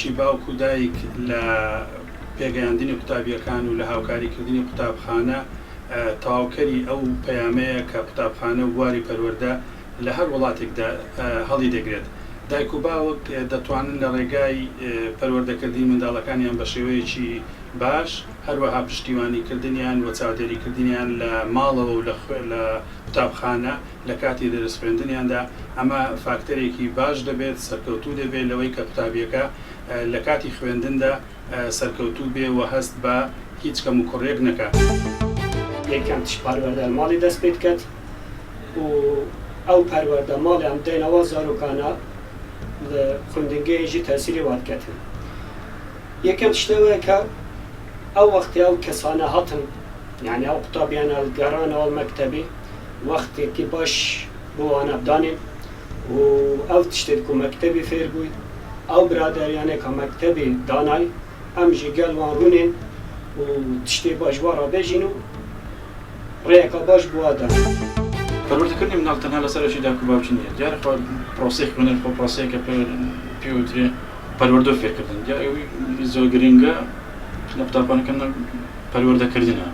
باشی باوکو دایک لە پێگەیاندنی قوتابیەکان و لە هاوکاریکردنی قوتابخانە تەواوکەری ئەو پەیامەیە کە قوتابخانە و بواری پەروەردە لە هەر وڵاتێکدا هەڵی دەگرێت. دایک و باوک دەتوانن لە ڕێگای پەروەردەکردنی منداڵەکانیان بە شێوەیەکی باش هەروەها پشتیوانیکردنیان و چاودێریکردنیان لە ماڵەوە و لە قوتابخانە لە کاتی دەرس خوێندنیاندا ئەمە فاکتەرێکی باش دەبێت، سەرکەوتوو دەبێت لەوەی کە قوتابیەکە لە کاتی خوێندندا سەرکەوتوو بێ و هەست بە هیچ کەم و کوڕێک نەکات. یەکەم تش پەروەردە ماڵی دەست پێ بکات و ئەو پەروەردە ماڵی ئەم دێنەوە زارۆکانە لە خوێندنگەیەکی تەسیری وادکەتن. یەکەم تشتەوەیە کە ئەو وەختی ئەو کەسانە هاتن، یعنی ئەو قوتابیانە گەڕانەوە مەکتەبی وەختێکی باش بۆ وانە بدانین و ئەو تشتێک و مەکتەبی فێر بووی ئەو برادەریانێک کە مەکتەبی دانای ئەمژی گەل وان ڕوونین و تشتێ باش وا ڕابێژین و ڕێیەکە باش بوادان. پەروەردەکردنی مناڵ تەنها لەسەرەشی دایک و باوکی نییە، دیارە پرۆسەی خوێندن خۆ پرۆسەیەکە پێوترێ پەروەردە فێرکردن، دیارە زۆر گرنگە لە قوتابخانەکە پەروەردەکردنە.